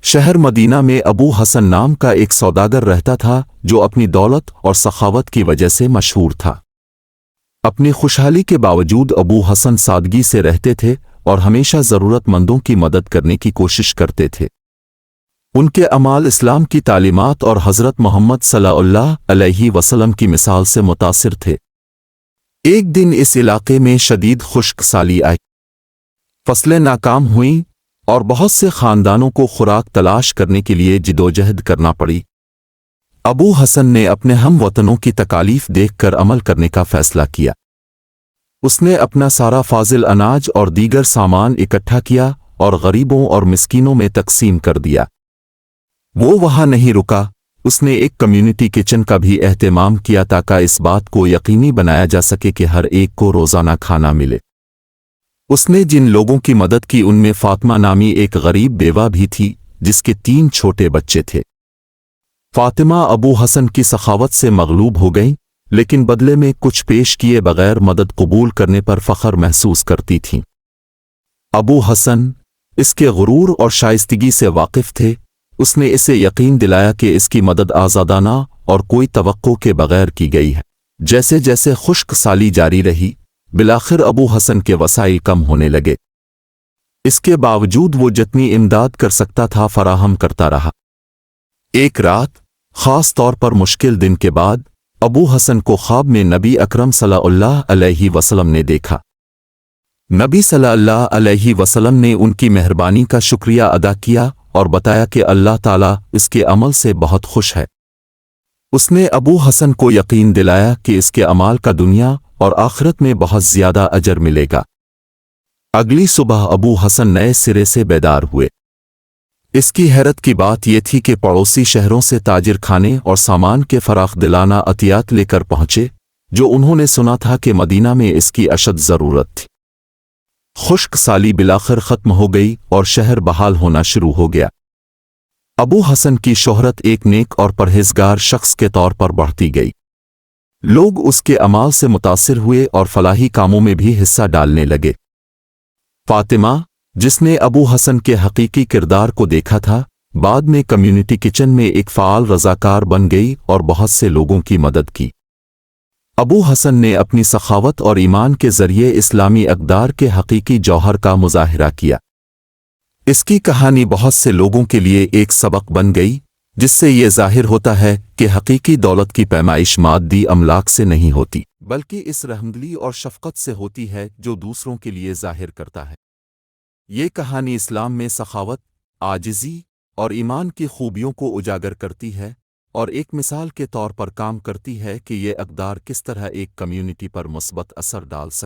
شہر مدینہ میں ابو حسن نام کا ایک سوداگر رہتا تھا جو اپنی دولت اور سخاوت کی وجہ سے مشہور تھا۔ اپنی خوشحالی کے باوجود ابو حسن سادگی سے رہتے تھے اور ہمیشہ ضرورت مندوں کی مدد کرنے کی کوشش کرتے تھے۔ ان کے اعمال اسلام کی تعلیمات اور حضرت محمد صلی اللہ علیہ وسلم کی مثال سے متاثر تھے۔ ایک دن اس علاقے میں شدید خشک سالی آئی، فصلیں ناکام ہوئیں اور بہت سے خاندانوں کو خوراک تلاش کرنے کے لیے جدوجہد کرنا پڑی۔ ابو حسن نے اپنے ہم وطنوں کی تکالیف دیکھ کر عمل کرنے کا فیصلہ کیا۔ اس نے اپنا سارا فاضل اناج اور دیگر سامان اکٹھا کیا اور غریبوں اور مسکینوں میں تقسیم کر دیا۔ وہ وہاں نہیں رکا، اس نے ایک کمیونٹی کچن کا بھی اہتمام کیا تاکہ اس بات کو یقینی بنایا جا سکے کہ ہر ایک کو روزانہ کھانا ملے۔ اس نے جن لوگوں کی مدد کی ان میں فاطمہ نامی ایک غریب بیوہ بھی تھی جس کے 3 چھوٹے بچے تھے۔ فاطمہ ابو حسن کی سخاوت سے مغلوب ہو گئیں، لیکن بدلے میں کچھ پیش کیے بغیر مدد قبول کرنے پر فخر محسوس کرتی تھیں۔ ابو حسن اس کے غرور اور شائستگی سے واقف تھے۔ اس نے اسے یقین دلایا کہ اس کی مدد آزادانہ اور کوئی توقع کے بغیر کی گئی ہے۔ جیسے جیسے خشک سالی جاری رہی، بالآخر ابو حسن کے وسائل کم ہونے لگے۔ اس کے باوجود وہ جتنی امداد کر سکتا تھا فراہم کرتا رہا۔ ایک رات، خاص طور پر مشکل دن کے بعد، ابو حسن کو خواب میں نبی اکرم صلی اللہ علیہ وسلم نے دیکھا۔ نبی صلی اللہ علیہ وسلم نے ان کی مہربانی کا شکریہ ادا کیا اور بتایا کہ اللہ تعالیٰ اس کے عمل سے بہت خوش ہے۔ اس نے ابو حسن کو یقین دلایا کہ اس کے اعمال کا دنیا اور آخرت میں بہت زیادہ اجر ملے گا۔ اگلی صبح ابو حسن نئے سرے سے بیدار ہوئے۔ اس کی حیرت کی بات یہ تھی کہ پڑوسی شہروں سے تاجر کھانے اور سامان کے فراخ دلانہ عطیات لے کر پہنچے جو انہوں نے سنا تھا کہ مدینہ میں اس کی اشد ضرورت تھی۔ خشک سالی بالآخر ختم ہو گئی اور شہر بحال ہونا شروع ہو گیا۔ ابو حسن کی شہرت ایک نیک اور پرہیزگار شخص کے طور پر بڑھتی گئی۔ لوگ اس کے اعمال سے متاثر ہوئے اور فلاحی کاموں میں بھی حصہ ڈالنے لگے۔ فاطمہ، جس نے ابو حسن کے حقیقی کردار کو دیکھا تھا، بعد میں کمیونٹی کچن میں ایک فعال رضاکار بن گئی اور بہت سے لوگوں کی مدد کی۔ ابو حسن نے اپنی سخاوت اور ایمان کے ذریعے اسلامی اقدار کے حقیقی جوہر کا مظاہرہ کیا۔ اس کی کہانی بہت سے لوگوں کے لیے ایک سبق بن گئی، جس سے یہ ظاہر ہوتا ہے کہ حقیقی دولت کی پیمائش مادی املاک سے نہیں ہوتی، بلکہ اس رحمدلی اور شفقت سے ہوتی ہے جو دوسروں کے لیے ظاہر کرتا ہے۔ یہ کہانی اسلام میں سخاوت، عاجزی اور ایمان کی خوبیوں کو اجاگر کرتی ہے اور ایک مثال کے طور پر کام کرتی ہے کہ یہ اقدار کس طرح ایک کمیونٹی پر مثبت اثر ڈال سکتے ہیں۔